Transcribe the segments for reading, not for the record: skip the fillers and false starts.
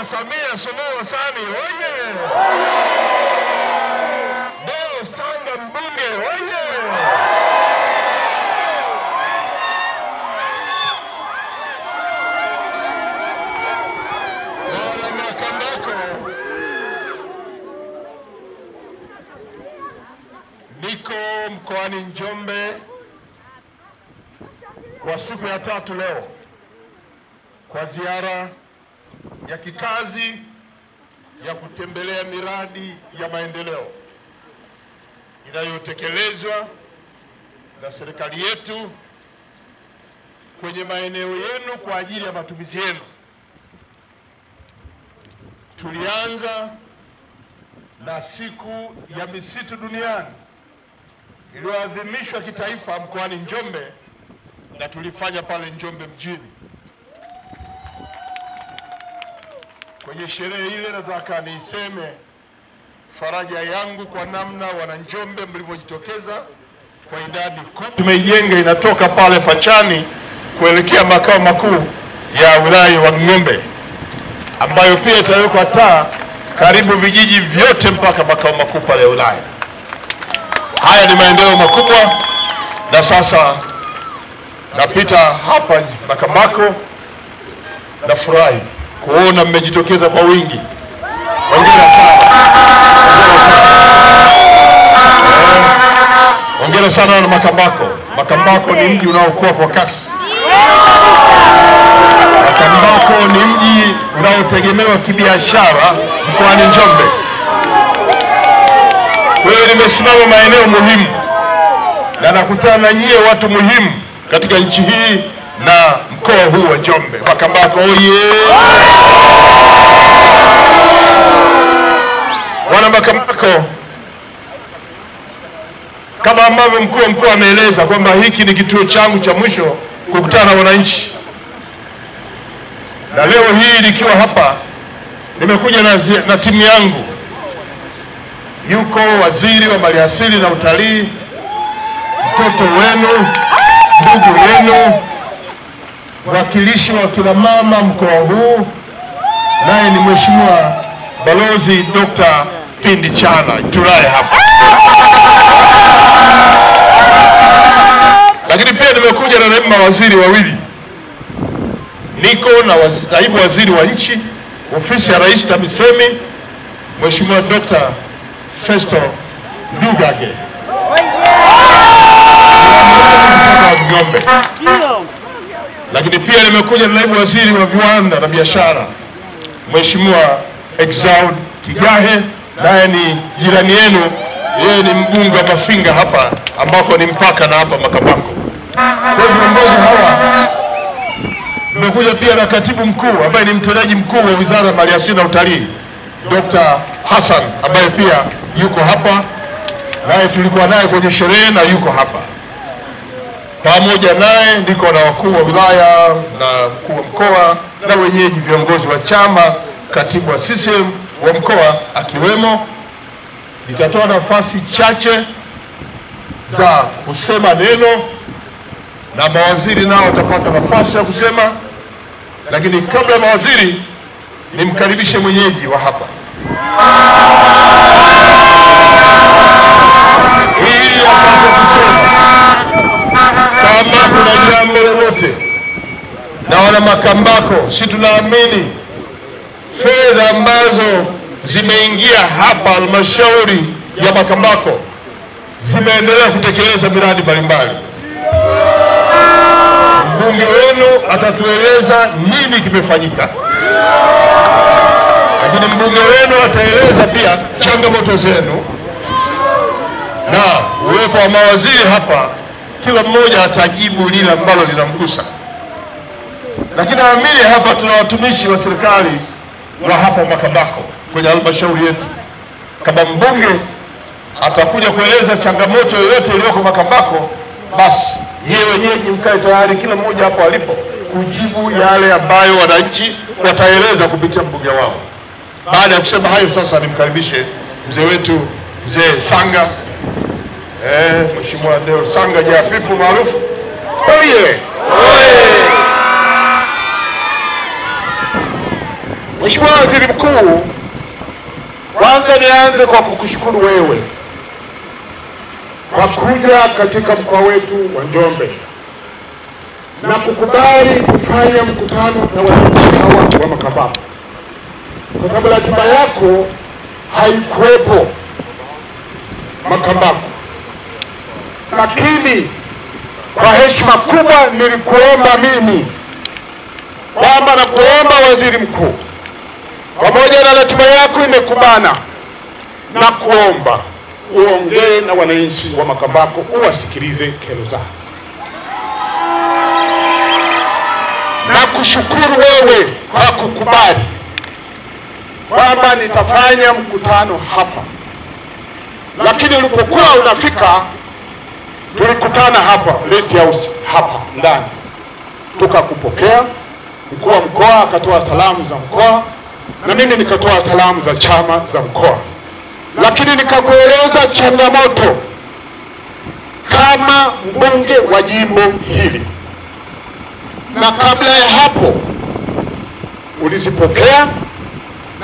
Samia Suluhu Hassan oye! Deo Sanga mbunge oye! Wana Makambako, niko mkoani Njombe kwa siku ya 3 leo kwa ziara ya kikazi ya kutembelea miradi ya maendeleo inayotekelezwa na serikali yetu kwenye maeneo yenu kwa ajili ya matumizi yenu. Tulianza na siku ya misitu duniani iliyoadhimishwa kitaifa mkoani Njombe, na tulifanya pale Njombe mjini. Kwenye sherehe ile nataka niseme faraja yangu kwa namna wana Njombe mlivyojitokeza kwa idadi kubwa. Tumeijenga, inatoka pale Pachani kuelekea makao makuu ya wilaya wa Ng'ombe, ambayo pia itawekwa taa karibu vijiji vyote mpaka makao makuu pale ya wilaya. Haya ni maendeleo makubwa, na sasa napita hapa Makambako na furahi kuona mmejitokeza kwa wingi. Hongera sana. Hongera sana na Makambako. Makambako ni mji unaokuwa kwa kasi. Makambako ni mji unaotegemewa kibiashara mkoani Njombe. Kwa hiyo nimesimama maeneo muhimu na nakutana na nyie watu muhimu katika nchi hii na mkoa huu wa Njombe. Makambako oye! Wana Makambako, kama ambavyo mkuu wa mkoa ameeleza kwamba hiki ni kituo changu cha mwisho kukutana na wananchi, na leo hii nikiwa hapa nimekuja na timu yangu. Yuko waziri wa maliasili na utalii, mtoto wenu, ndugu yenu, mwakilishi wa kina mama mkoa huu, naye ni Mheshimiwa Balozi Dr. Pindi Chana. Tulaye hapa. Lakini pia nimekuja na naibu mawaziri wawili. Niko na naibu waziri wa nchi, ofisi ya Rais TAMISEMI, Mheshimiwa Dr. Festo Lugage. Ng'ombe. Lakini pia nimekuja na naibu waziri wa viwanda na biashara, Mheshimiwa Exaud Kigahe, naye ni jirani yenu, yeye ni mbunge wa Mafinga hapa ambako ni mpaka na hapa Makambako. Kwa viongozi hawa, nimekuja pia na katibu mkuu ambaye ni mtendaji mkuu wa Wizara ya Maliasili na Utalii, Dr. Hassan, ambaye pia yuko hapa, naye tulikuwa naye kwenye sherehe na yuko hapa. Pamoja naye ndiko na wakuu wa wilaya na mkuu wa mkoa na wenyeji viongozi wa chama, katibu wa CCM wa mkoa akiwemo. Nitatoa nafasi chache za kusema neno na mawaziri nao watapata nafasi ya kusema, lakini kabla ya mawaziri nimkaribishe mwenyeji wa hapa. Hii apate kusema kama kuna jambo lolote, na wana Makambako, si tunaamini fedha ambazo zimeingia hapa halmashauri ya Makambako zimeendelea kutekeleza miradi mbalimbali. Mbunge wenu atatueleza nini kimefanyika, lakini mbunge wenu ataeleza pia changamoto zenu, na uwepo wa mawaziri hapa, kila mmoja atajibu lile ambalo linamgusa. Lakini naamini hapa tuna watumishi wa serikali wa hapa Makambako kwenye halmashauri yetu. Kama mbunge atakuja kueleza changamoto yoyote iliyoko Makambako, basi yeye wenyeji mkae tayari kila mmoja hapo alipo kujibu yale ambayo wananchi wataeleza kupitia mbunge wao. Baada ya kusema hayo, sasa nimkaribishe mzee wetu, mzee Sanga, Mheshimiwa Deo Sanga Jafipu maarufu. Oye! Oye! Mheshimiwa Waziri Mkuu, kwanza nianze kwa kukushukuru wewe kwa kuja katika mkoa wetu wa Njombe na kukubali kufanya mkutano na wananchi hawa wa Makambako, kwa sababu ratiba yako haikuwepo Makambako. Lakini kwa heshima kubwa nilikuomba mimi kwamba na kuomba Waziri Mkuu, pamoja na ratiba yako imekubana, na kuomba uongee na wananchi wa Makambako, uwasikilize kero zao. Na kushukuru wewe kwa kukubali kwamba nitafanya mkutano hapa. Lakini ulipokuwa unafika, tulikutana hapa Rest House hapa ndani, tukakupokea. Mkuu wa mkoa akatoa salamu za mkoa na mimi nikatoa salamu za chama za mkoa, lakini nikakueleza changamoto kama mbunge wa jimbo hili, na kabla ya hapo ulizipokea,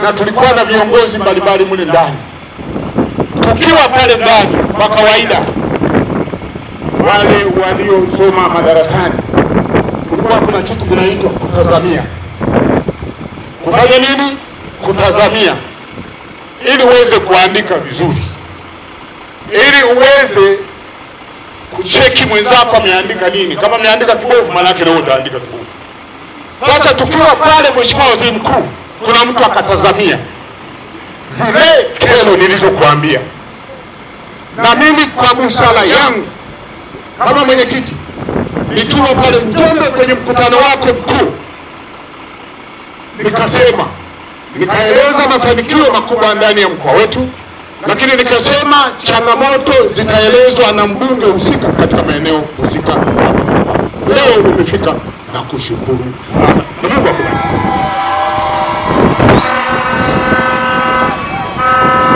na tulikuwa na viongozi mbalimbali mule ndani. Tukiwa pale ndani, kwa kawaida wale waliosoma madarasani, kulikuwa kuna kitu kinaitwa kutazamia. Kufanya nini? Kutazamia, ili uweze kuandika vizuri, ili uweze kucheki mwenzako ameandika nini. Kama ameandika kibovu, maana yake leo utaandika kibovu. Sasa tukiwa pale, Mheshimiwa Waziri Mkuu, kuna mtu akatazamia zile kero nilizokuambia, na mimi kwa busara yangu kama mwenyekiti, nikiwa pale Njombe kwenye mkutano wako mkuu, nikasema, nikaeleza mafanikio makubwa ndani ya mkoa wetu, lakini nikasema changamoto zitaelezwa na mbunge husika katika maeneo husika. Leo umefika na kushukuru sana. Mungu akubariki.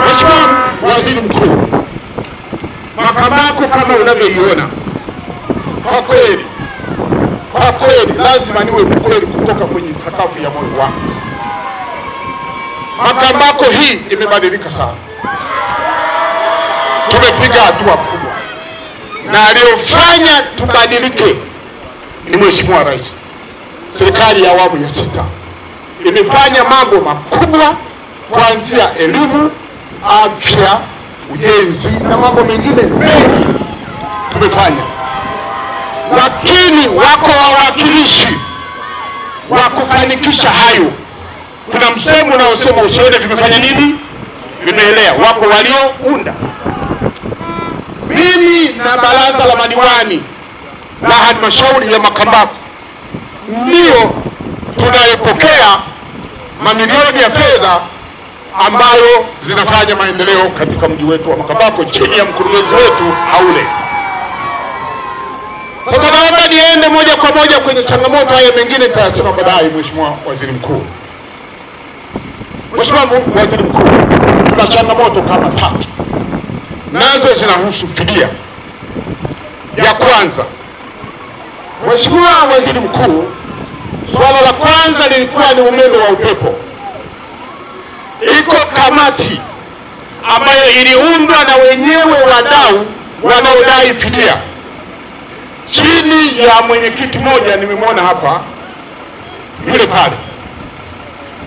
Mheshimiwa Waziri Mkuu, Makambako kama unavyoiona, kwa kweli lazima niwe mkweli kutoka kwenye sakafu ya moyo wangu. Makambako hii imebadilika sana. Tumepiga hatua kubwa, na aliyofanya tubadilike ni Mheshimiwa Rais. Serikali ya awamu ya 6 imefanya mambo makubwa, kuanzia elimu, afya, ujenzi na mambo mengine mengi tumefanya. Lakini wako wawakilishi wa kufanikisha hayo. Kuna msemo unaosema usione vimefanya nini vimeelea. Wako waliounda. Mimi na baraza la madiwani na halmashauri ya Makambako ndio tunayopokea mamilioni ya fedha ambayo zinafanya maendeleo katika mji wetu wa Makambako chini ya mkurugenzi wetu Haule. Sasa naomba niende moja kwa moja kwenye changamoto haya, mengine nitasema baadaye. Mheshimiwa Waziri Mkuu, Mheshimiwa Waziri Mkuu, tuna changamoto kama 3, nazo zinahusu fidia. Ya kwanza, Mheshimiwa Waziri Mkuu, swala la kwanza lilikuwa ni umeme wa upepo. Iko kamati ambayo iliundwa na wenyewe wadau wanaodai fidia, chini ya mwenyekiti mmoja nimemwona hapa, yule pale.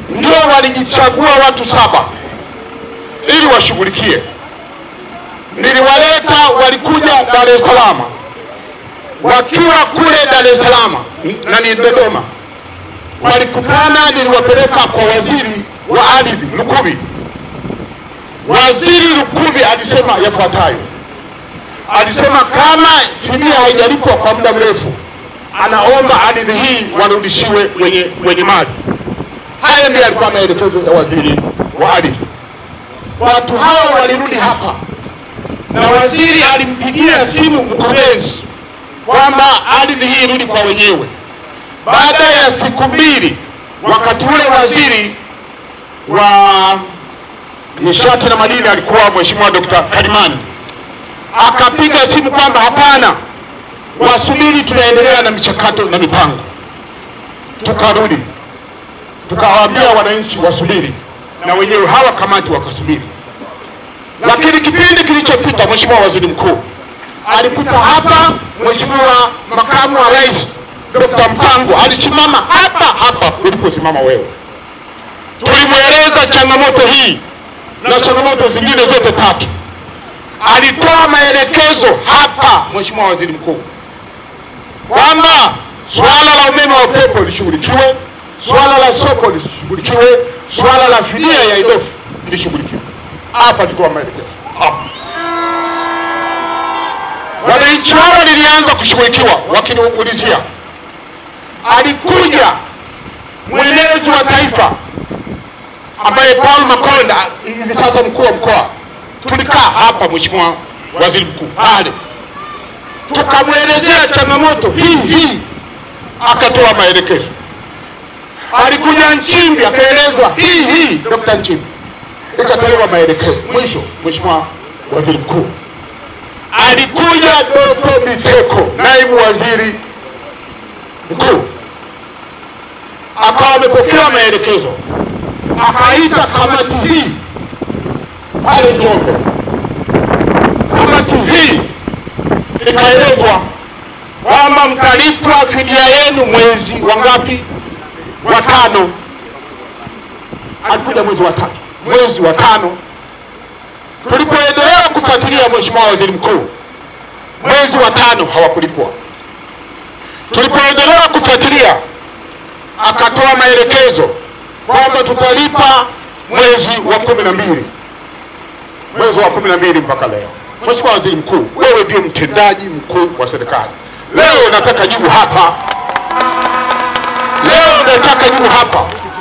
Ndio walijichagua watu 7 ili washughulikie. Niliwaleta, walikuja Dar es Salaam. Wakiwa kule Dar es Salaam na ni Dodoma, walikutana, niliwapeleka kwa waziri wa ardhi Lukuvi. Waziri Lukuvi alisema yafuatayo. Alisema kama fidia haijalipwa kwa muda mrefu, anaomba ardhi hii warudishiwe wenye mali. Haya ndiyo yalikuwa maelekezo ya waziri wa ardhi. Watu hao walirudi hapa, na waziri alimpigia simu mkurugenzi kwamba ardhi hii irudi kwa wenyewe. Baada ya siku 2, wakati ule waziri wa nishati na madini alikuwa Mheshimiwa Dr. Karimani, akapiga simu kwamba hapana, wasubiri, tunaendelea na michakato na mipango. Tukarudi tukawaambia wananchi wasubiri, na wenyewe hawa kamati wakasubiri. Lakini kipindi kilichopita Mheshimiwa Waziri Mkuu alipita hapa, Mheshimiwa Makamu wa Rais Dr. Mpango alisimama hapa uliposimama wewe. Tulimweleza changamoto hii na changamoto zingine zote tatu. Alitoa maelekezo hapa Mheshimiwa Waziri Mkuu kwamba swala la umeme wa upepo lishughulikiwe, swala la soko lishughulikiwe, swala la fidia ya idofu lishughulikiwe. Hapa alitoa maelekezo hapa. Wananchi hawa lilianza kushughulikiwa wakiniulizia. Alikuja mwenezi wa taifa ambaye Paul Makonda hivi sasa mkuu wa mkoa. Tulikaa hapa Mheshimiwa Waziri Mkuu pale, tukamwelezea changamoto hii, akatoa maelekezo. Alikuja Nchimbi akaelezwa hii Dr. Nchimbi, ikatolewa maelekezo. Mwisho Mheshimiwa Waziri Mkuu alikuja Dr. Biteko, naibu waziri mkuu, akawa amepokea maelekezo, akaita kamati hii pale Njombe. Kamati hii ikaelezwa kwamba mtalipwa fidia yenu mwezi wa ngapi? Wa 5. Alikuja mwezi wa 5. Tulipoendelea kufuatilia Mheshimiwa Waziri Mkuu, mwezi wa 5 hawakulipwa. Tulipoendelea kufuatilia, akatoa maelekezo kwamba tutalipa mwezi wa 12. Mwezi wa 12 mpaka leo. Mheshimiwa Waziri Mkuu, wewe ndiye mtendaji mkuu wa serikali. Leo nataka jibu hapa.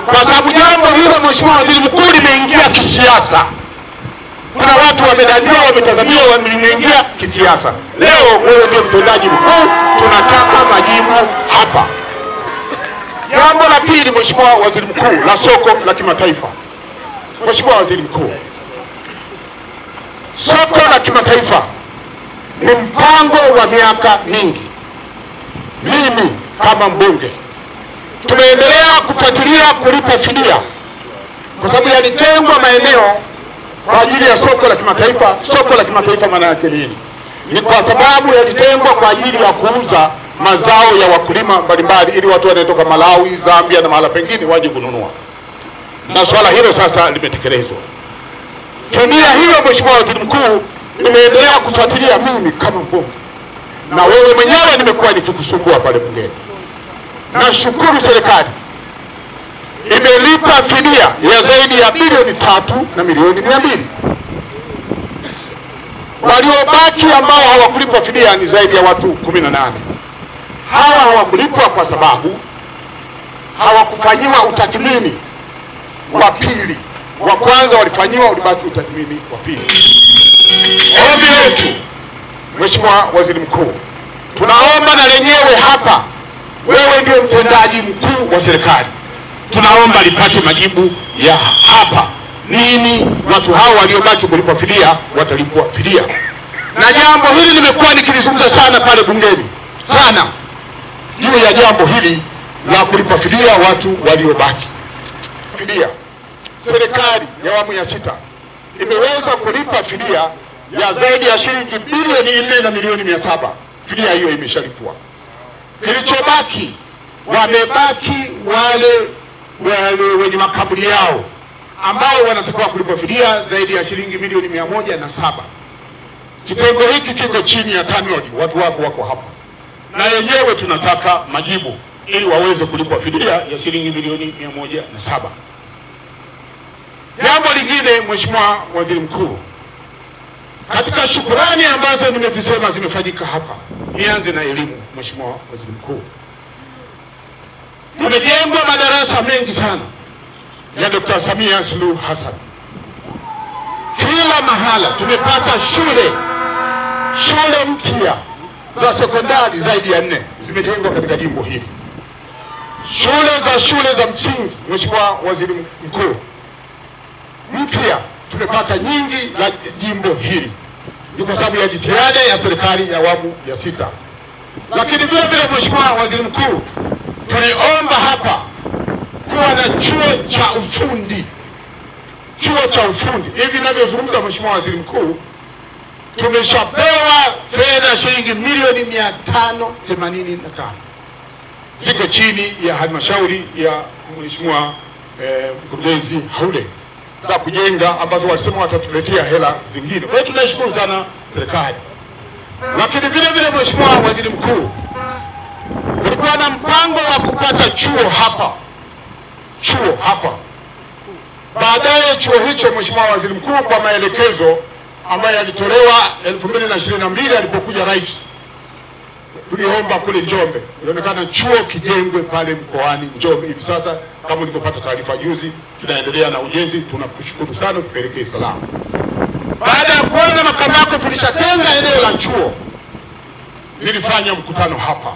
Kwa sababu jambo hilo Mheshimiwa Waziri Mkuu limeingia kisiasa. Kuna watu wamedania, wametazamia, wameingia kisiasa. Leo wewe ndiye mtendaji mkuu, tunataka majibu hapa. Jambo la pili Mheshimiwa Waziri Mkuu, la soko la kimataifa. Mheshimiwa Waziri Mkuu, soko la kimataifa ni mpango wa miaka mingi. Mimi kama mbunge tumeendelea kufuatilia kulipa fidia, kwa sababu yalitengwa maeneo kwa ajili ya soko la kimataifa. Soko la kimataifa maana yake nini? Ni kwa sababu yalitengwa kwa ajili ya kuuza mazao ya wakulima mbalimbali, ili watu wanatoka Malawi, Zambia na mahala pengine waje kununua. Na swala hilo sasa limetekelezwa. Fidia hiyo Mheshimiwa Waziri Mkuu nimeendelea kufuatilia mimi kama mbunge, na wewe mwenyewe nimekuwa nikikusumbua pale bungeni. Nashukuru serikali imelipa fidia ya zaidi ya bilioni 3 na milioni 200. Waliobaki ambao hawakulipwa fidia ni zaidi ya watu 18. Hawa hawakulipwa kwa sababu hawakufanyiwa utathmini wa pili. Wa kwanza walifanyiwa, ulibaki utathmini wa pili. Ombi letu Mheshimiwa Waziri Mkuu, tunaomba na lenyewe hapa, wewe ndio mtendaji mkuu wa serikali, tunaomba lipate majibu ya hapa. Nini watu hao waliobaki kulipwa fidia watalipwa fidia? Na jambo hili nimekuwa nikilizungumza sana pale bungeni sana, juu ya jambo hili la kulipwa fidia watu waliobaki. Fidia, serikali ya awamu ya 6 imeweza kulipa fidia ya zaidi ya shilingi bilioni 4 na milioni 700. Fidia hiyo imeshalipwa. Kilichobaki, wamebaki wale wenye makaburi yao ambao wanatakiwa kulipwa fidia zaidi ya shilingi milioni 107. Kitengo hiki kiko chini ya TANROADS, watu wako hapa, na yenyewe tunataka majibu ili waweze kulipwa fidia ya shilingi milioni 107. Jambo lingine Mheshimiwa Waziri Mkuu, katika shukrani ambazo nimezisema zimefanyika hapa, nianze na elimu. Mheshimiwa Waziri Mkuu, kumejengwa madarasa mengi sana ya Dr. Samia Suluhu Hassan. Kila mahala tumepata shule mpya za sekondari zaidi ya 4 zimejengwa katika jimbo hili. Shule za msingi Mheshimiwa Waziri Mkuu, mpya tumepata nyingi la jimbo hili. Ni kwa sababu ya jitihada ya serikali ya awamu ya 6. Lakini vile vile Mheshimiwa Waziri Mkuu, tuliomba hapa tukiwa na chuo cha ufundi. Chuo cha ufundi hivi ninavyozungumza, Mheshimiwa Waziri Mkuu, tumeshapewa fedha shilingi milioni 585 ziko chini ya halmashauri ya Mheshimiwa mkurugenzi Haule za kujenga, ambazo walisema watatuletea hela zingine. Kwa hiyo tunashukuru sana serikali. Lakini vile vile, Mheshimiwa Waziri Mkuu, kulikuwa na mpango wa kupata chuo hapa. Baadaye chuo hicho, Mheshimiwa Waziri Mkuu, kwa maelekezo ambayo yalitolewa 2022 alipokuja rais, tuliomba kule Njombe, inaonekana chuo kijengwe pale mkoani Njombe. Hivi sasa kama ulivyopata taarifa juzi, tunaendelea na ujenzi. Tunakushukuru sana, tupelekee salama. Baada ya kuona Makambako tulishatenga eneo la chuo, nilifanya mkutano hapa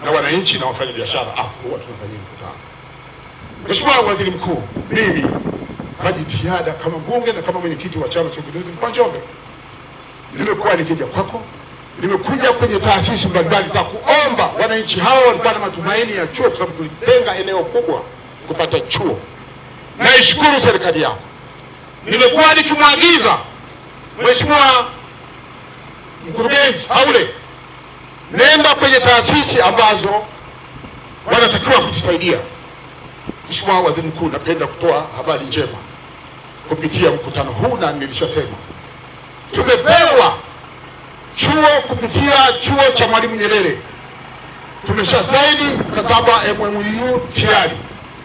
na wananchi na wafanya biashara huwa tunafanya mkutano. Mheshimiwa Waziri Mkuu, mimi kwa jitihada kama mbunge na kama mwenyekiti wa Chama cha Mapinduzi mkoa wa Njombe, nimekuwa nikija kwako, nimekuja kwenye taasisi mbalimbali za kuomba. Wananchi hao walikuwa na matumaini ya chuo, kwa sababu tulitenga eneo kubwa kupata chuo. Naishukuru serikali yako. Nimekuwa nikimwagiza Mheshimiwa mkurugenzi Haule, nenda kwenye taasisi ambazo wanatakiwa kutusaidia. Mheshimiwa Waziri Mkuu, napenda kutoa habari njema kupitia mkutano huu, na nilishasema tumepewa chuo kupitia chuo cha Mwalimu Nyerere. Tumeshasaini mkataba MOU tayari.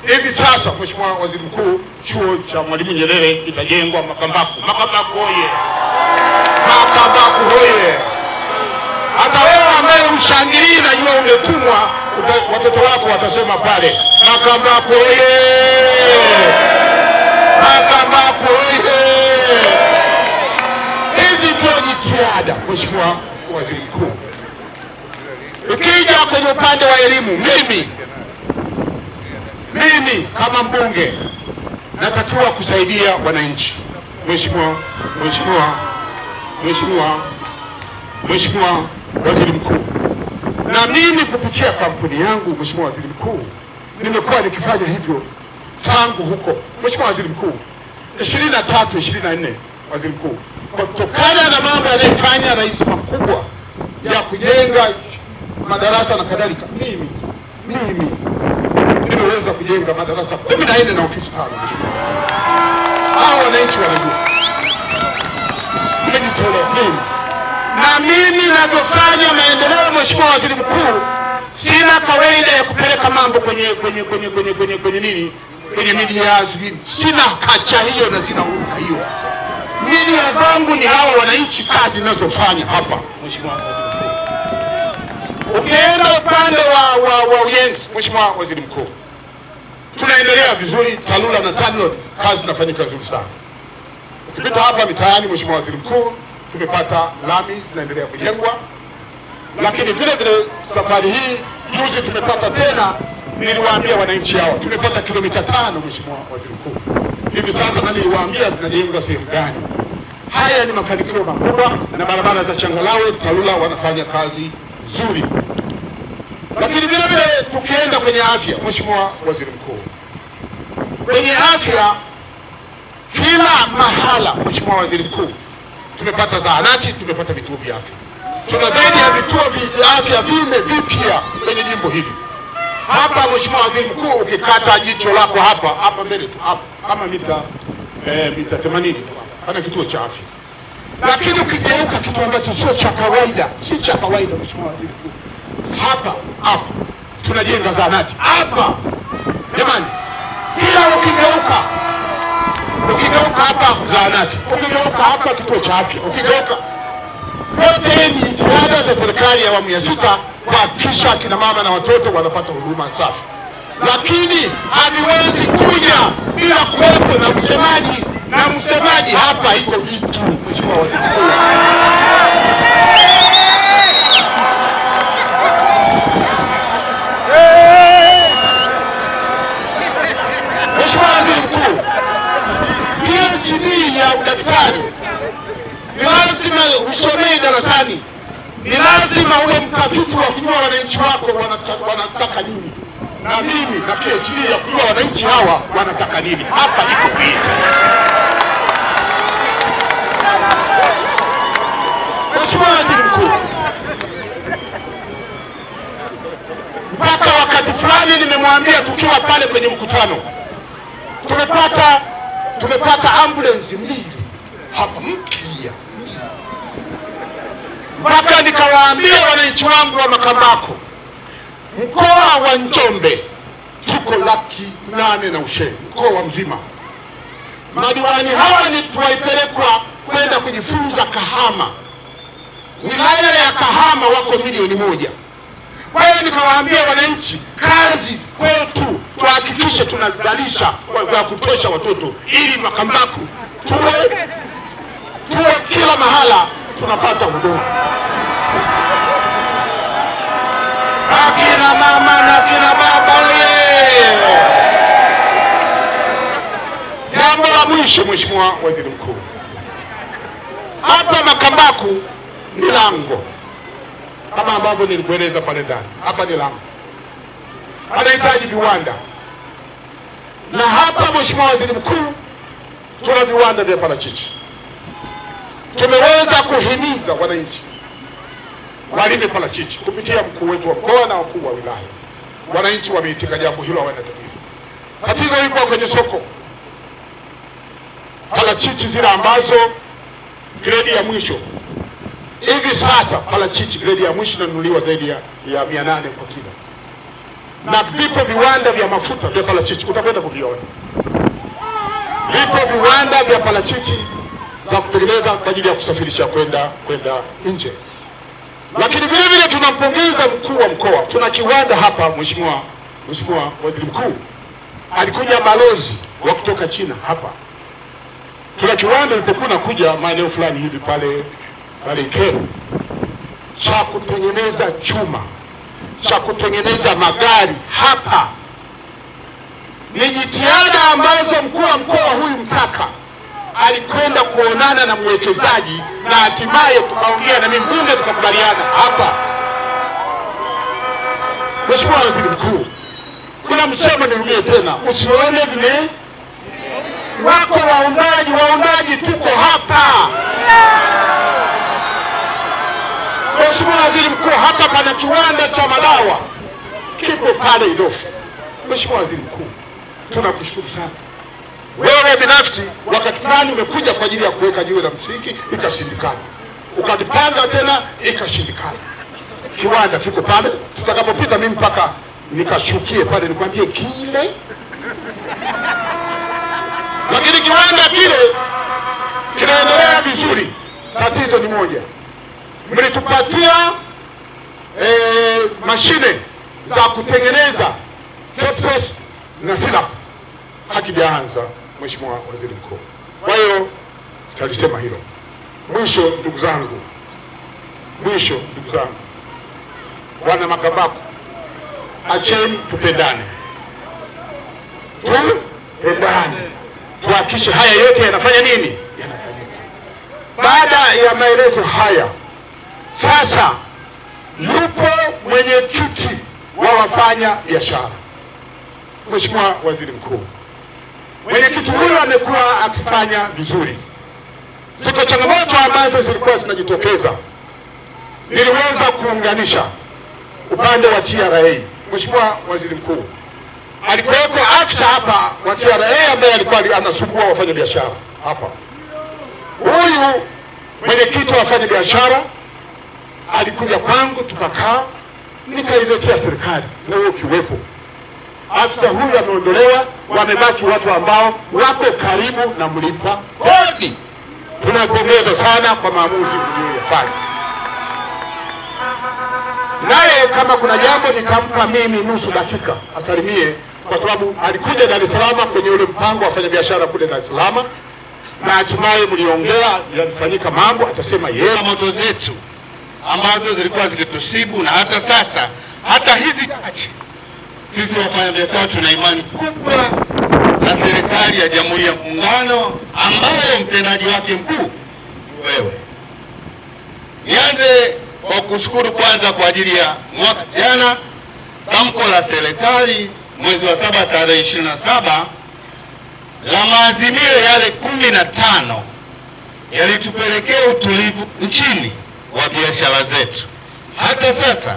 Hivi sasa, Mheshimiwa Waziri Mkuu, chuo cha Mwalimu Nyerere kitajengwa Makambako. Makambako hoye! Makambako hoye! Hata wewe ambaye ushangilie, najua umetumwa, watoto wako watasema pale Makambako hoye! Makambako hoye! Hizi ndio jitihada, Mheshimiwa Waziri Mkuu. Ukija kwenye upande wa elimu, mimi kama mbunge natakiwa kusaidia wananchi. Mheshimiwa Waziri Mkuu, na mimi kupitia kampuni yangu, Mheshimiwa Waziri Mkuu, nimekuwa nikifanya hivyo tangu huko, Mheshimiwa Waziri Mkuu, 23-24, Waziri Mkuu, kutokana na mambo yanayofanya rais makubwa ya kujenga madarasa na kadhalika. Mimi nimeweza kujenga madarasa 14 na ofisi 5, Mheshimiwa. Hao wananchi wanajua. Nimejitolea mimi. Na mimi ninavyofanya maendeleo, Mheshimiwa Waziri Mkuu, sina kawaida ya kupeleka mambo kwenye media. Sina kacha hiyo na sina uruka hiyo. Media zangu ni hawa wananchi, kazi ninazofanya hapa, Mheshimiwa Waziri Mkuu. Ukienda upande wa ujenzi, Mheshimiwa Waziri Mkuu, tunaendelea vizuri. TARURA na TANROADS, kazi zinafanyika vizuri sana. Ukipita hapa mitaani, Mheshimiwa Waziri Mkuu, tumepata lami zinaendelea kujengwa. Lakini vile vile safari hii juzi tumepata tena, niliwaambia wananchi hao, tumepata kilomita 5, Mheshimiwa Waziri Mkuu. Hivi sasa na niliwaambia zinajengwa sehemu gani. Haya ni mafanikio makubwa, na barabara za changarawe TARURA wanafanya kazi nzuri. Lakini vile vile tukienda kwenye afya, Mheshimiwa Waziri Mkuu, kwenye afya kila mahala, Mheshimiwa Waziri Mkuu, tumepata zahanati, tumepata vituo vya afya. Tuna zaidi ya vituo vya afya 4 vipya kwenye jimbo hili. Hapa, Mheshimiwa Waziri Mkuu, ukikata jicho lako hapa mbele tu, hapa kama mita 80 pana kituo cha afya. Lakini ukigeuka, kitu ambacho sio cha kawaida, Mheshimiwa Waziri Mkuu, hapa tunajenga zahanati hapa. Jamani, kila ukigeuka hapa zahanati, ukigeuka hapa kituo cha afya, ukigeuka yote ni jitihada za serikali ya awamu ya 6 kuhakikisha kina mama na watoto wanapata huduma safi. Lakini haviwezi kuja bila kuwepo na msemaji, na msemaji hapa iko vitu, Mheshimiwa Waziri Mkuu. Mheshimiwa Waziri Mkuu, PhD ya udaktari ni lazima usomee darasani, ni lazima uwe mtafiti wa kujua wananchi wako wanataka nini. na mimi na PhD ya kujua wananchi hawa wanataka nini. Hapa iko vita. Mheshimiwa Waziri Mkuu, mpaka wakati fulani nimemwambia tukiwa pale kwenye mkutano, tumepata ambulance mbili hapa mpya, mpaka nikawaambia wananchi wangu wa Makambako, mkoa wa Njombe tuko 800,000 na ushe, mkoa mzima. Madiwani hawa ni tuwaipelekwa kwenda kujifunza Kahama, wilaya ya Kahama wako 1,000,000. Kwa hiyo nikawaambia wananchi, kazi kwetu tuhakikishe tunazalisha kwa kutosha watoto, ili Makambako tuwe kila mahala tunapata huduma. Akina mama na akina baba oye! Jambo la mwisho, Mheshimiwa Waziri Mkuu, hapa Makambako ni lango, kama ambavyo nilikueleza pale ndani. Hapa ni lango, anahitaji viwanda, na hapa Mheshimiwa Waziri Mkuu tuna viwanda vya parachichi. Tumeweza kuhimiza wananchi walime parachichi kupitia mkuu wetu wa mkoa na wakuu wa wilaya. Wananchi wameitika jambo hilo, hawana tatizo. Tatizo liko kwenye soko. Parachichi zile ambazo gredi ya mwisho, hivi sasa parachichi gredi ya mwisho inanunuliwa zaidi ya 800 kwa kilo, na vipo viwanda vya mafuta vya parachichi, utakwenda kuviona. Vipo viwanda vya parachichi za kutengeneza kwa ajili ya kusafirisha kwenda nje. Lakini vile vile tunampongeza mkuu wa mkoa. Tuna kiwanda hapa, Mheshimiwa Waziri Mkuu, alikuja balozi wa kutoka China hapa. Tuna kiwanda ilipokuwa nakuja maeneo fulani hivi pale Ikero, cha kutengeneza chuma, cha kutengeneza magari hapa. Ni jitihada ambazo mkuu wa mkoa huyu Mtaka alikwenda kuonana na mwekezaji, na hatimaye tukaongea na mbunge tukakubaliana hapa. Mheshimiwa Waziri Mkuu, kuna msemo nirudie tena, usione vile wako waundaji tuko hapa. Mheshimiwa Waziri Mkuu, hapa pana kiwanda cha madawa kipo pale Idofu. Mheshimiwa Waziri Mkuu, tunakushukuru sana. Wewe binafsi wakati fulani umekuja kwa ajili ya kuweka jiwe la msingi, ikashindikana. Ukajipanga tena, ikashindikana. Kiwanda kiko pale, tutakapopita mimi mpaka nikashukie pale nikwambie kile. Lakini kiwanda kile kinaendelea vizuri. Tatizo ni moja. Mlitupatia mashine za kutengeneza capsules na syrup, hakijaanza, Mheshimiwa Waziri Mkuu. Kwa hiyo tutalisema hilo. Mwisho ndugu zangu, wana Makambako, acheni tupendane. Tuhakikishe haya yote yanafanya nini? Yanafanyika. Baada ya maelezo haya, sasa yupo mwenyekiti wa wafanya biashara. Mheshimiwa Waziri Mkuu, mwenyekiti huyu amekuwa akifanya vizuri. Ziko changamoto ambazo zilikuwa zinajitokeza, niliweza kuunganisha upande wa TRA. Mheshimiwa Waziri Mkuu, alikuweko afisa hapa wa TRA ambaye alikuwa anasumbua wafanya biashara hapa. Huyu mwenyekiti wa wafanya biashara alikuja kwangu, tukakaa, nikailetea serikali na wewe ukiwepo. Afisa huyu ameondolewa, wamebaki watu ambao wako karibu na mlipa kodi. Tunapongeza sana kwa maamuzi mliyofanya. Naye kama kuna jambo nitampa mimi nusu dakika asalimie, kwa sababu alikuja Dar es Salaam kwenye ule mpango wa wafanya biashara kule Dar es Salaam, na hatimaye mliongea yalifanyika mambo. Atasema yeye moto zetu ambazo zilikuwa zikitusibu, na hata sasa, hata hizi sisi wafanyabiashara tuna imani kubwa na serikali ya Jamhuri ya Muungano ambayo mtendaji wake mkuu wewe. Nianze kwa kushukuru kwanza kwa ajili ya mwaka jana tamko la serikali mwezi wa 7 tarehe 27 la maazimio yale 15 yalitupelekea utulivu nchini wa biashara zetu. Hata sasa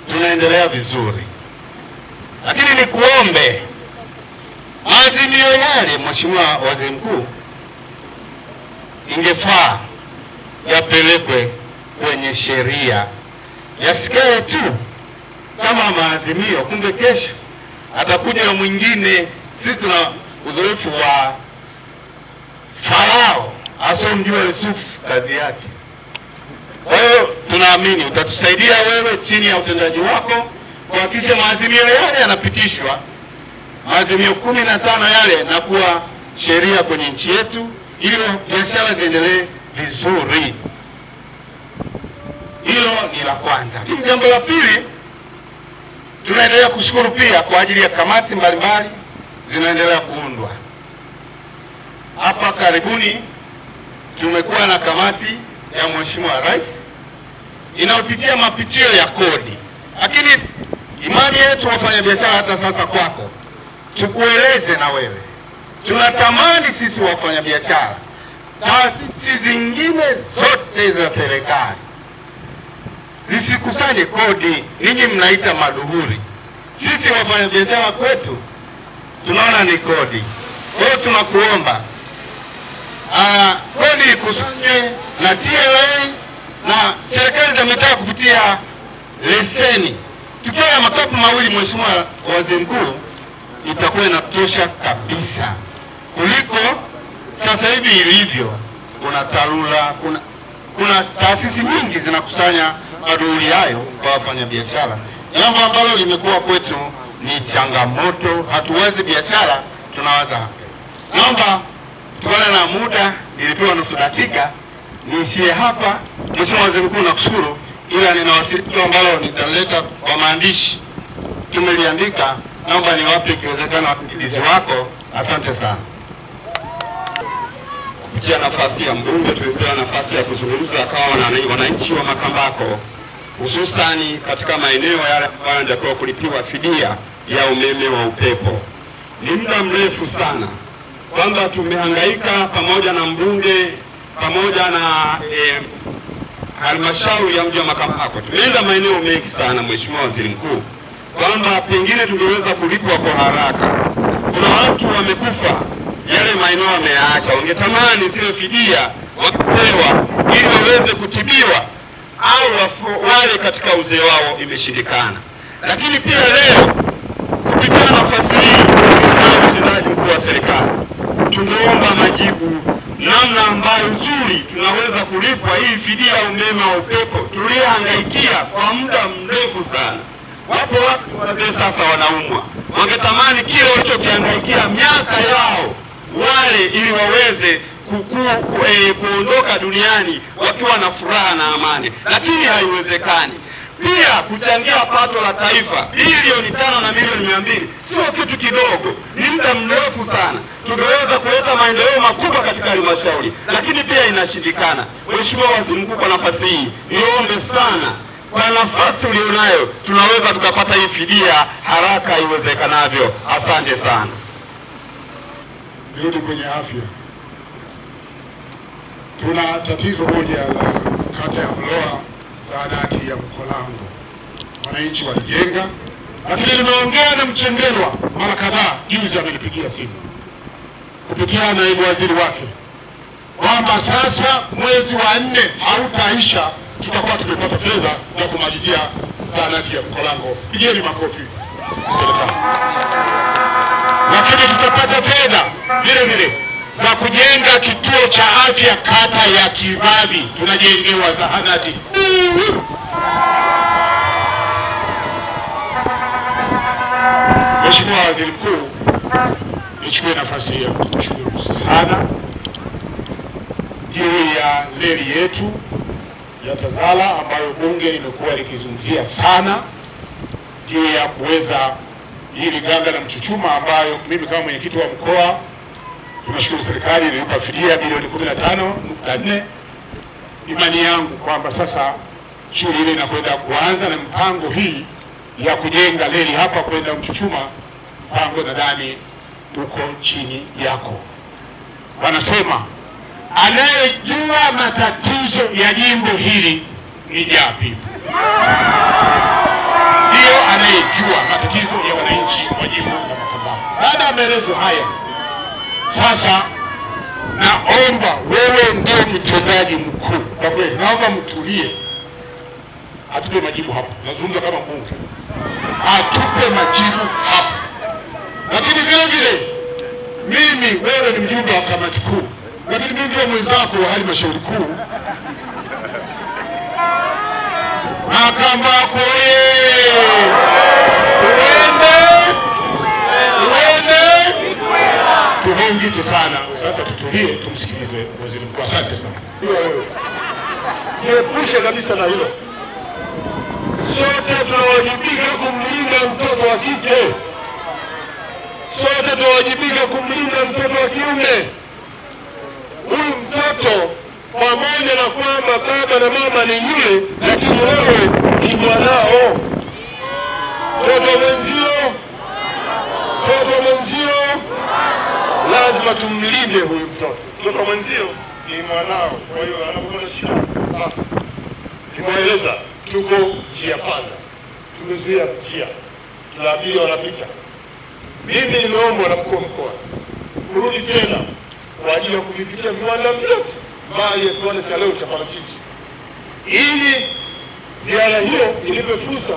tunaendelea vizuri, lakini nikuombe maazimio yale, Mheshimiwa Waziri Mkuu, ingefaa yapelekwe kwenye sheria, yasikae tu kama maazimio, kumbe kesho atakuja mwingine. Sisi tuna uzoefu wa Farao asomjua Yusufu kazi yake. Kwa hiyo tunaamini utatusaidia wewe chini ya utendaji wako kuhakikisha maazimio yale yanapitishwa, maazimio 15 yale na kuwa sheria kwenye nchi yetu, ili biashara ziendelee vizuri. Hilo ni la kwanza. Jambo la pili, tunaendelea kushukuru pia kwa ajili ya kamati mbalimbali zinaendelea kuundwa. Hapa karibuni tumekuwa na kamati ya Mheshimiwa Rais inayopitia mapitio ya kodi. Lakini imani yetu wafanyabiashara, hata sasa kwako tukueleze na wewe, tunatamani sisi wafanyabiashara, taasisi zingine zote za serikali zisikusanye kodi. Ninyi mnaita maduhuri, sisi wafanyabiashara kwetu tunaona ni kodi. Kwa hiyo tunakuomba kodi ikusanywe na TRA na serikali za mitaa kupitia leseni. Tukiwa na makapu mawili, Mheshimiwa Waziri Mkuu, itakuwa inatosha kabisa kuliko sasa hivi ilivyo. Kuna TARURA, kuna taasisi nyingi zinakusanya maduhuri hayo kwa wafanyabiashara, jambo ambalo limekuwa kwetu ni changamoto. Hatuwezi biashara, tunawaza. Naomba tuone na muda, nilipewa nusu dakika niishie hapa. Mheshimiwa Waziri Mkuu, nakushukuru, ila nina wasilisho ambalo nitaleta kwa maandishi, tumeliandika, naomba niwape ikiwezekana wasaidizi wako. Asante sana. Kupitia nafasi ya mbunge tulipewa nafasi ya kuzungumza kama wananchi wa Makambako, hususani katika maeneo yale ambayo yanatakiwa kulipiwa fidia ya umeme wa upepo. Ni muda mrefu sana kwamba tumehangaika pamoja na mbunge pamoja na halmashauri ya mji wa Makambako. Tumeenda maeneo mengi sana, Mheshimiwa Waziri Mkuu, kwamba pengine tungeweza kulipwa kwa haraka. Kuna watu wamekufa, yale maeneo wameacha, wangetamani zile fidia wakipewa ili waweze kutibiwa au wale katika uzee wao, imeshindikana. Lakini pia leo kupitia nafasi hii na mtendaji mkuu wa serikali, tungeomba majibu namna ambayo nzuri tunaweza kulipwa hii fidia ya umeme wa upepo tuliohangaikia kwa muda mrefu sana. Wapo watu wazee sasa wanaumwa, wangetamani kile walichokihangaikia miaka yao wale, ili waweze kuondoka duniani wakiwa na furaha na amani, lakini haiwezekani. Pia kuchangia pato la taifa bilioni 5 na milioni 200 sio kitu kidogo, ni muda mrefu sana. Tungeweza kuleta maendeleo makubwa katika halmashauri, lakini pia inashindikana. Mheshimiwa Waziri Mkuu, kwa nafasi hii niombe sana, kwa nafasi ulionayo tunaweza tukapata hii fidia haraka iwezekanavyo. Asante sana. Nirudi kwenye afya. Tuna tatizo moja la kata ya Mloa, zahanati ya Mkolango. Wananchi walijenga, lakini nimeongea na Mchengerwa mara kadhaa, juzi amenipigia simu kupitia naibu waziri wake kwamba sasa mwezi wa 4 hautaisha tutakuwa tumepata fedha za kumalizia zahanati ya Mkolango. Pigeni makofi serikali. Lakini tutapata fedha vile vile za kujenga kituo cha afya kata ya Kivavi, tunajengewa zahanati. Mheshimiwa Waziri Mkuu, nichukue nafasi hii kukushukuru sana juu ya reli yetu ya Tazara ambayo bunge limekuwa likizungumzia sana, juu ya kuweza hili Ganga na Mchuchuma ambayo mimi kama mwenyekiti wa mkoa tunashukuru serikali ilipa fidia bilioni 15.4. Imani yangu kwamba sasa shughuli ile inakwenda kuanza na mpango hii ya kujenga reli hapa kwenda Mchuchuma, mpango nadhani uko chini yako. Wanasema anayejua matatizo ya jimbo hili ni Japi, ndio anayejua matatizo ya wananchi wa jimbo la Makambako. Baada ya maelezo haya, sasa naomba wewe ndio mtendaji mkuu, kwa kweli naomba mtulie, atupe majibu hapa. Nazungumza kama mbunge, atupe majibu hapa. Lakini vile vile mimi, wewe ni mjumbe wa kamati kuu, lakini mimi ndio mwenzako wa halmashauri kuu. Makambako tuhongite sana. Sasa tutulie, tumsikilize waziri mkuu. Asante sana. Jiepushe kabisa na hilo. Sote tunawajibika kumlinda mtoto wa kike, sote tunawajibika kumlinda mtoto wa kiume. Huyu mtoto, pamoja na kwamba baba na mama ni yule, lakini wewe ni mwanao. Mtoto mwenzio lazima tumlinde huyu mtoto. Mtoto mwenzio ni mwanao, kwa hiyo anapokuwa na shida basi tumeeleza, tuko njia panda, tumezuia njia, tunaabiria wanapita. Mimi nimeombwa na mkuu wa mkoa kurudi tena kwa ajili ya kuvipitia viwanda vyote mbali ya kiwanda cha leo cha parachichi, ili ziara hiyo ilipe fursa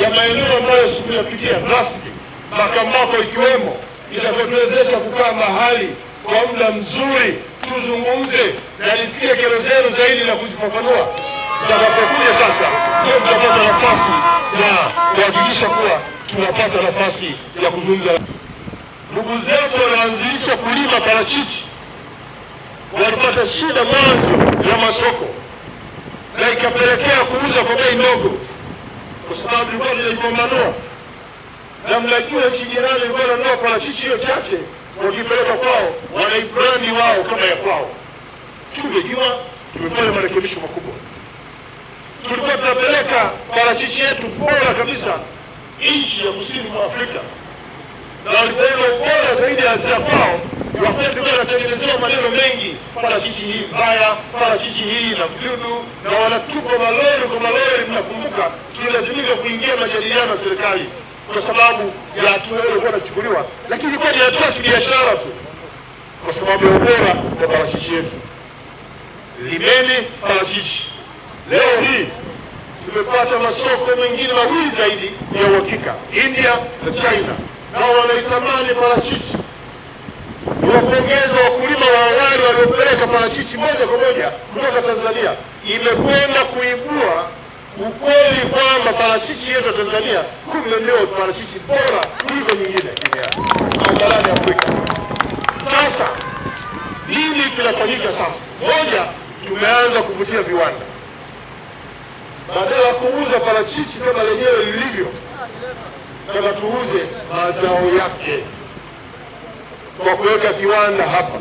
ya maeneo ambayo sikuyapitia rasmi, Makambako ikiwemo, itakayotuwezesha kukaa mahali kwa muda mzuri, tuzungumze na nisikie kero zenu zaidi na kuzifafanua. Tutakapokuja sasa, ndio tutapata nafasi ya kuhakikisha kuwa tunapata nafasi ya kuzungumza. Ndugu zetu wanaanzisha kulima parachichi walipata shida mwanzo ya masoko, na ikapelekea kuuza kwa bei ndogo, kwa sababu tulikuwa tunajipambanua. Na mnajua nchi jirani ilikuwa inanunua parachichi hiyo chache, wakipeleka kwao wanaibrandi wao kama ya kwao. Tungejua tumefanya marekebisho makubwa. Tulikuwa tunapeleka parachichi yetu bora kabisa nchi ya kusini mwa Afrika, na walipoona ubora zaidi ya kwao, wakati wanatengenezewa maneno mengi, parachichi hii mbaya, parachichi hii na mdudu, na wanatupa malori kwa malori. Mnakumbuka tulilazimika kuingia majadiliano na serikali kwa sababu ya hatua ile ilikuwa inachukuliwa, lakini ilikuwa ni hatua ya kibiashara tu, kwa sababu ya ubora wa parachichi yetu. Limeni parachichi. Leo hii tumepata masoko mengine mawili zaidi ya uhakika, India na China, na wanaitamani parachichi. Niwapongeza wakulima wa awali waliopeleka parachichi moja kwa moja kutoka Tanzania. Imekwenda kuibua ukweli kwamba parachichi yetu ya Tanzania kumbe ndio parachichi bora kuliko nyingine barani Afrika. Sasa nini kinafanyika sasa? Moja, tumeanza kuvutia viwanda. Badala ya kuuza parachichi kama lenyewe lilivyo, kama tuuze mazao yake kwa kuweka kiwanda hapa.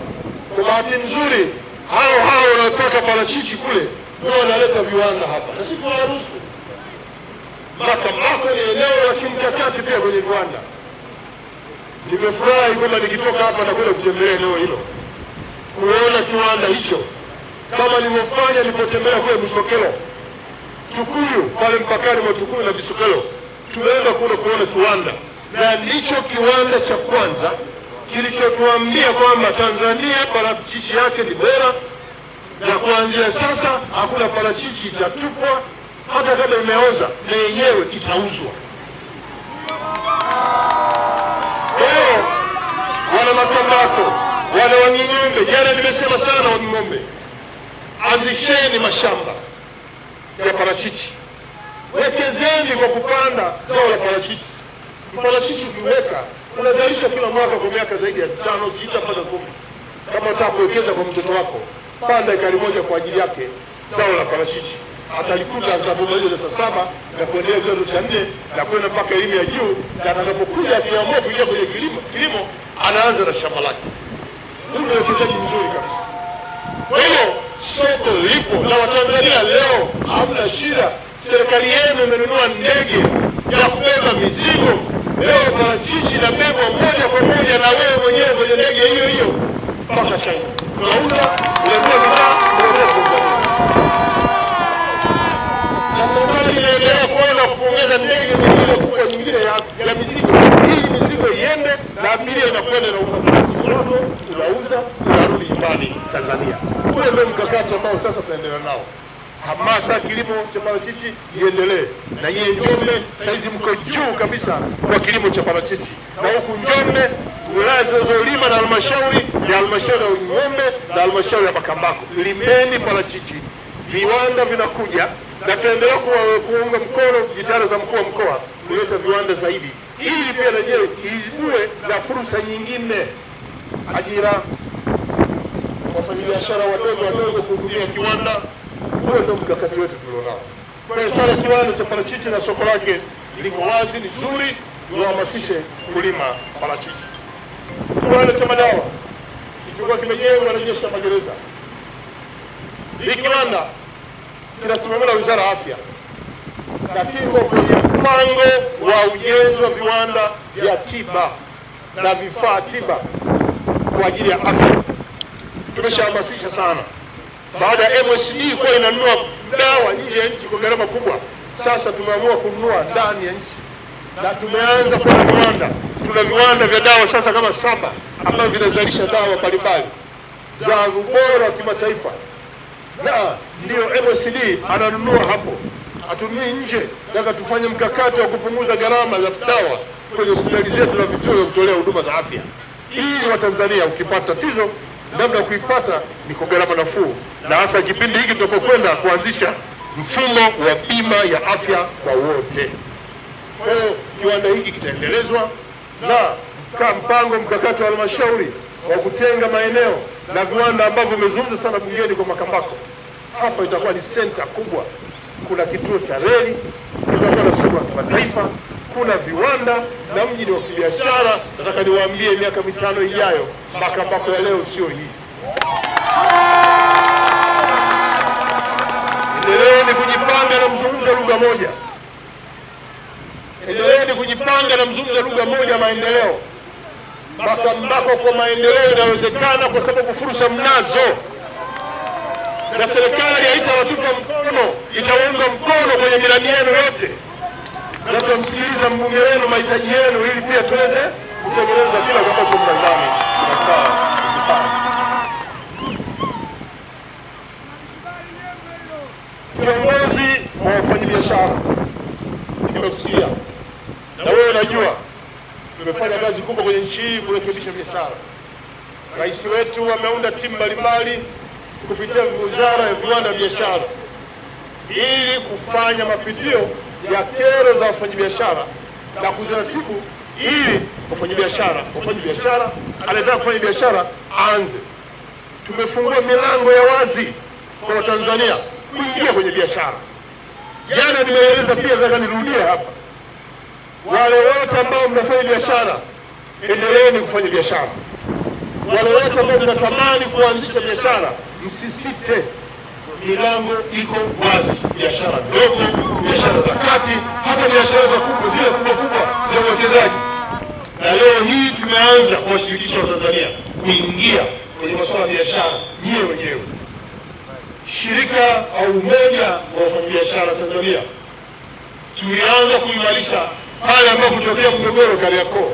Kwa bahati nzuri, hao wanaotaka parachichi kule ndio wanaleta viwanda hapa, na sisi tunaruhusu. Makambako ni eneo la kimkakati pia kwenye viwanda. Nimefurahi kwamba nikitoka hapa na kwenda kutembelea eneo hilo, kuona kiwanda hicho, kama nilivyofanya nilipotembea kule Busokelo, Tukuyu, pale mpakani mwa Tukuyu na Busokelo. Tumeenda kule kuona kiwanda, na ndicho kiwanda cha kwanza kilichotuambia kwamba Tanzania parachichi yake ni bora, na kuanzia sasa hakuna parachichi itatupwa, hata kama imeoza na yenyewe itauzwa. Leo wana Makambako, wana Wanging'ombe, jana nimesema sana Wanging'ombe, anzisheni mashamba ya parachichi, wekezeni kwa kupanda zao la parachichi. Parachichi ukiweka unazalisha kila mwaka kwa miaka zaidi ya 5, 6 mpaka 10. Kama unataka kuwekeza kwa mtoto wako, panda ekari moja kwa ajili yake zao la parachichi. Atalikuta atakapomaliza darasa 7 na kuendelea kidato cha 4 na kwenda mpaka elimu ya juu, na atakapokuja akiamua kuingia kwenye kilimo anaanza na shamba lake. Huu ni uwekezaji mzuri kabisa. Kwa hiyo soko lipo, na Watanzania leo hamna shida. Serikali yenu imenunua ndege ya kubeba mizigo. Leo parachichi inabebwa moja kwa moja na wewe mwenyewe kwenye ndege hiyo hiyo mpaka China. Unauza, unaleta bidhaa, unaleta Tanzania. Na serikali inaendelea kuona kuongeza ndege zingine kubwa nyingine ya mizigo. Hii mizigo iende na abiria inakwenda na unauza, unarudi nyumbani Tanzania. Ule ndio mkakati ambao sasa tunaendelea nao. Hamasa ya kilimo cha parachichi iendelee. Na yeye Njombe saizi mko juu kabisa kwa kilimo cha parachichi. Na huku Njombe wilaya zinazolima na halmashauri ya Ng'ombe na halmashauri ya Makambako. Limeni parachichi. Viwanda vinakuja na tunaendelea kuunga mkono jitihada za mkuu wa mkoa kuleta viwanda zaidi. Ili pia na yeye iwe na fursa nyingine. Ajira, wafanyabiashara wadogo kuhudumia kiwanda. Huo ndio mkakati wetu tulionao. Kwa hiyo swala kiwanda cha parachichi na soko lake liko wazi, ni zuri, tuhamasishe kulima parachichi. Kiwanda cha madawa kilichokuwa kimejengwa na jeshi la magereza, hii kiwanda kinasimamiwa na Wizara ya Afya na kiko kwenye mpango wa ujenzi wa viwanda vya tiba na vifaa tiba kwa ajili ya afya. Tumeshahamasisha sana. Baada ya MSD kuwa inanunua dawa nje ya nchi kwa gharama kubwa, sasa tumeamua kununua ndani ya nchi na tumeanza kwa viwanda. Tuna viwanda vya dawa sasa kama 7 ambavyo vinazalisha dawa mbalimbali za ubora wa kimataifa, na ndio MSD ananunua hapo, hatunui nje. Nataka tufanye mkakati wa kupunguza gharama za dawa kwenye hospitali zetu na vituo vya kutolea huduma za afya, ili Watanzania ukipata tatizo namna kuipata ni kwa gharama nafuu, na hasa kipindi hiki tunapokwenda kuanzisha mfumo wa bima ya afya kwa wote. Kwa hiyo kiwanda hiki kitaendelezwa na mpango mkakati wa halmashauri wa kutenga maeneo na viwanda ambavyo umezungumza sana bungeni kwa Makambako. Hapa itakuwa ni center kubwa. Kuna kituo cha reli, kutakuwa na soko la kimataifa, kuna viwanda na mji ni wa kibiashara. Nataka niwaambie miaka 5 ijayo Makambako ya leo sio hii. Endeleeni kujipanga na mzungumze lugha moja. Endeleeni kujipanga na mzungumze lugha moja maendeleo. Makambako kwa maendeleo inawezekana kwa sababu fursa mnazo. Na serikali haitawatupa mkono, itaunga mkono kwenye miradi yenu yote. Na tutamsikiliza mbunge wenu mahitaji yenu ili pia tuweze kutekeleza kila ambacho mnadhani tunafaa kufanya. Kiongozi wa wafanyabiashara nimekusikia, na wewe unajua tumefanya kazi kubwa kwenye nchi hii kurekebisha biashara. Rais wetu ameunda timu mbalimbali kupitia Wizara ya Viwanda na Biashara ili kufanya mapitio ya kero za wafanyabiashara na kuziratibu ili wafanyabiashara anataka kufanya biashara aanze. Tumefungua milango ya wazi kwa Watanzania kuingia kwenye biashara. Jana nimeeleza pia, nataka nirudie hapa, wale wote ambao mnafanya biashara, endeleeni kufanya biashara. Wale wote ambao mnatamani kuanzisha biashara, msisite, milango iko wazi. Biashara ndogo, biashara za kati, hata biashara za kubwa, zile kubwa za uwekezaji. Na leo hii tumeanza kuwashirikisha Watanzania kuingia kwenye masuala ya biashara nyewe wenyewe. Shirika au umoja wa wafanyabiashara Tanzania tulianza kuimarisha pale ambapo kutokea mgogoro Kariakoo,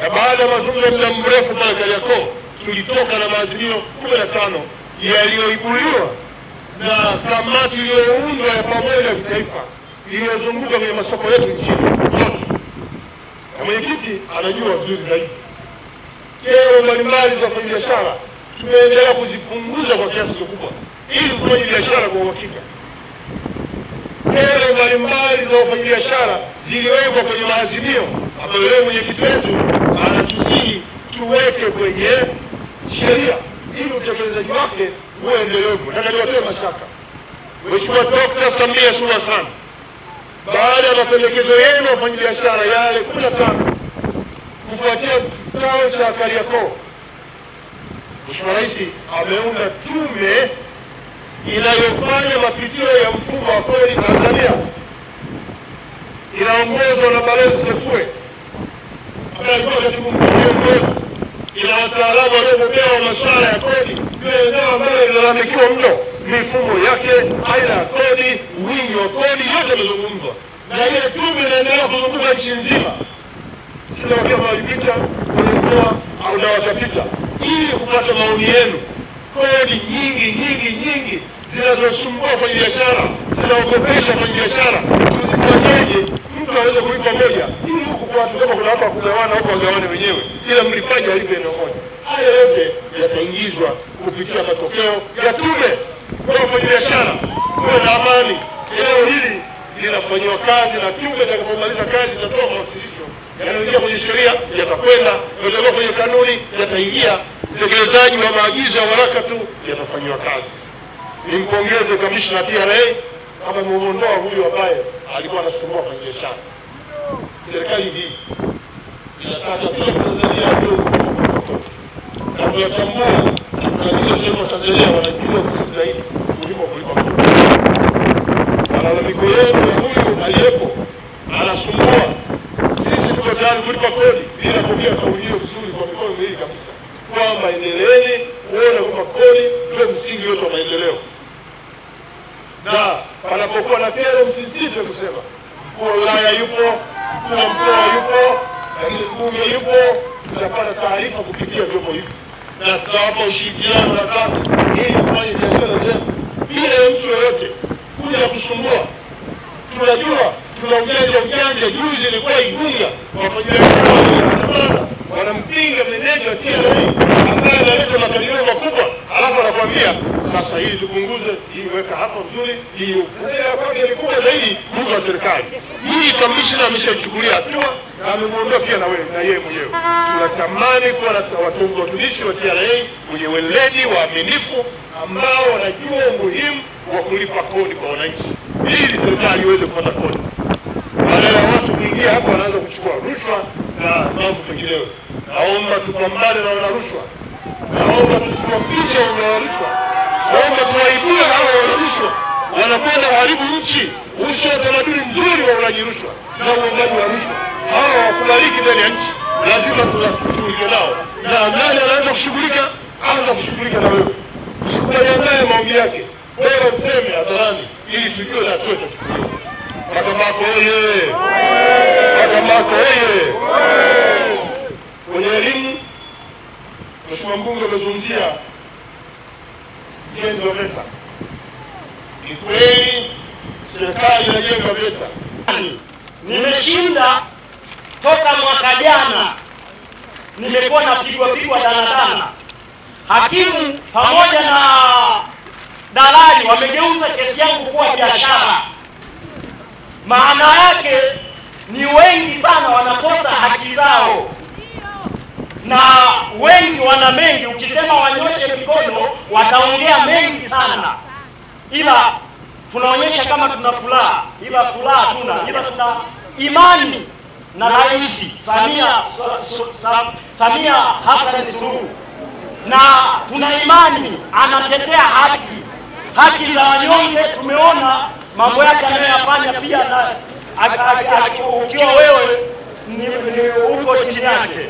na baada ya mazungumzo ya muda mrefu pale Kariakoo tulitoka na maazimio 15 yaliyoibuliwa na kamati iliyoundwa ya pamoja ya kitaifa iliyozunguka kwenye masoko yetu nchini yote. Na mwenyekiti anajua vizuri zaidi kero mbalimbali za wafanyabiashara tumeendelea kuzipunguza kwa kiasi kikubwa ili kufanya biashara kwa uhakika. Kero mbalimbali za wafanyabiashara ziliwekwa kwenye maazimio ambayo leo mwenyekiti wetu anatusihi tuweke kwenye sheria ili utekelezaji wake uwe endelevu. Nataka niwatoe mashaka, Mheshimiwa Dr. Samia Suluhu Hassan, baada ya mapendekezo yenu wafanyabiashara yale 15 kufuatia kikao cha Kariakoo, Mheshimiwa Rais ameunda tume inayofanya mapitio ya mfumo wa kodi Tanzania inaongozwa na Balozi Sefue ambaye alikuwa katibu mkuu kiongozi, ina wataalamu waliobobea wa masuala ya kodi. Ndio eneo ambalo lilalamikiwa mno, mifumo yake, aina ya kodi, wingi wa kodi, yote yamezungumzwa, na ile tume inaendelea kuzunguka nchi nzima. Sina kama walipita kwenye mkoa au na watapita, ili kupata maoni yenu. Kodi nyingi zinazosumbua wafanyabiashara, zinaogopesha wafanyabiashara, tuzifanyeje mtu aweze kulipa moja, ili huku kwa watu kama kuna watu kugawana huko wagawane wenyewe, ila mlipaji alipe eneo moja. Haya yote yataingizwa kupitia matokeo ya tume kwa wafanyabiashara. Kuwe na amani, eneo hili linafanyiwa kazi na tume itakapomaliza kazi itatoa mawasilisho yanaingia kwenye sheria, yatakwenda yatakuwa kwenye kanuni, yataingia utekelezaji wa maagizo ya waraka tu yatafanyiwa kazi. Nimpongeze kamishna TRA kama muondoa huyu ambaye alikuwa anasumbua kwenye biashara. Serikali hii inataka kila Tanzania ndio na kuyatambua na kila sehemu ya Tanzania wanajua vizuri zaidi kulipa malalamiko yenu ya huyu aliyepo anasumbua. Sisi tuko tayari kulipa kodi bila kuongea kauli hiyo vizuri kwa mikono miwili kabisa, kwamba endeleeni kuona kwamba kodi ndio msingi wote wa maendeleo, na panapokuwa na kero msisite kusema. Mkuu wa wilaya yupo, mkuu wa mkoa yupo, lakini bunge yupo, tutapata taarifa kupitia vyombo hivi na tutawapa ushirikiano na kazi ili kufanya biashara zetu bila mtu yoyote kuja kusumbua. Tunajua tuna ujanja. Juzi ilikuwa Igunga, wafanyabiashara wanampinga meneja wa TRA ambaye analeta makadirio makubwa, alafu anakuambia sasa hili tupunguze, hii weka hapa vizuri, hii upuzea kwake ni kubwa zaidi kuliko serikali. Hii kamishna ameshachukulia hatua na amemuondoa pia na wewe na yeye mwenyewe. Tunatamani kuwa na watumishi wa TRA wenye weledi, waaminifu, ambao wanajua umuhimu wa kulipa kodi kwa wananchi ili serikali iweze kupata kodi. Badala ya watu kuingia hapo wanaanza kuchukua rushwa na mambo mengineyo. Naomba tupambane na wanarushwa. Naomba tusiwafiche wanarushwa. Naomba tuwaibue hao wanarushwa. Wanakwenda kuharibu nchi. Uso wa utamaduni mzuri wa ulaji rushwa na uongaji wa rushwa. Hao hawakubaliki ndani ya nchi. Lazima tushughulike nao. Na nani anaanza kushughulika? Anza kushughulika na wewe. Usikubaliane naye maombi yake. Bora useme hadharani ili tujue na hatua itachukuliwa. Makambako oye! Makambako oye! Kwenye elimu, Mheshimiwa Mbunge amezungumzia ujenzi wa VETA. Ni kweli serikali inajenga VETA. Nimeshinda toka mwaka jana, nimekuwa napigwa danadana. Hakimu pamoja na dalali wamegeuza kesi yangu kuwa biashara. Maana yake ni wengi sana wanakosa haki zao, na wengi wana mengi. Ukisema wanyoshe mikono wataongea mengi sana, ila tunaonyesha kama tuna furaha, ila furaha hatuna, ila tuna imani na Rais Samia Hassan Suluhu, na tuna imani anatetea haki za wanyonge. Tumeona mambo yake anayofanya pia, na ukiwa wewe ni uko chini yake.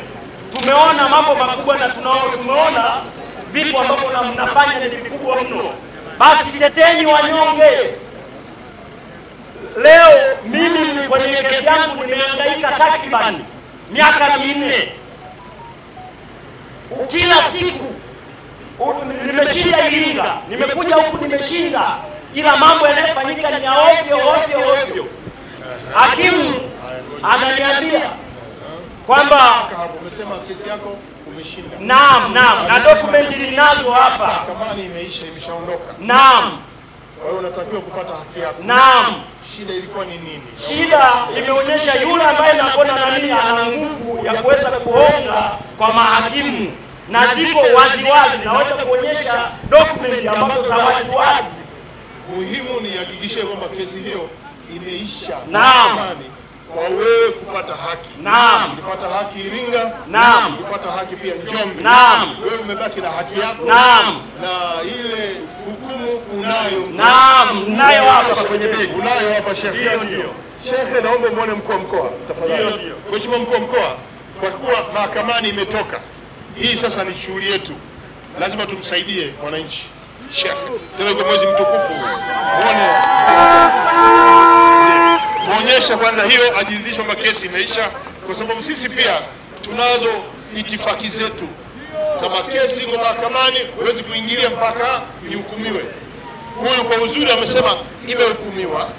Tumeona mambo makubwa na tumeona vitu ambavyo mnafanya ni vikubwa mno. Basi teteni wanyonge. Leo mimi kwenye kesi yangu nimehangaika takriban miaka 4. Kila siku nimeshinda Iringa, nimekuja huku nimeshinda, ila mambo yanayofanyika ni ovyo. Hakimu ananiambia kwamba umesema kesi yako umeshinda. Naam, na dokumenti ninazo hapa. Mahakamani imeshaondoka. Naam. Kwa hiyo unatakiwa kupata haki yako. Naam. Shida ilikuwa ni nini? Shida imeonyesha yule ambaye naona nani ana nguvu ya kuweza kuhonga kwa mahakimu, na ziko waziwazi, naweza kuonyesha dokumenti ambazo za waziwazi. Muhimu ni hakikishe kwamba kesi hiyo imeisha. Naam. Kwa wewe kupata haki. Naam. Kupata haki Iringa. Naam. Kupata haki pia Njombe. Naam. Wewe umebaki na haki yako. Naam. Na ile hukumu unayo. Naam, nayo hapa kwenye begi. Unayo hapa shehe. Ndio. Shekhe, naomba muone mkuu wa mkoa tafadhali. Mheshimiwa mkuu wa mkoa, kwa kuwa mahakamani imetoka hii, sasa ni shughuli yetu, lazima tumsaidie mwananchi. Shekhe, tena kwa mwezi mtukufu muone, tuonyesha kwanza hiyo, ajiridhishe kwamba kesi imeisha, kwa sababu sisi pia tunazo itifaki zetu. Kama kesi iko mahakamani huwezi kuingilia mpaka ihukumiwe. Huyu kwa uzuri amesema imehukumiwa,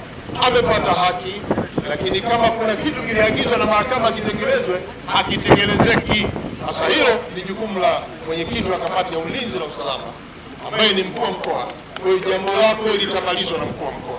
amepata haki, lakini kama kuna kitu kiliagizwa na mahakama kitekelezwe, hakitekelezeki. Sasa hilo ni jukumu la mwenyekiti wa kamati ya ulinzi na usalama ambaye ni mkuu wa mkoa. Kwa hiyo jambo lako litamalizwa na mkuu wa mkoa.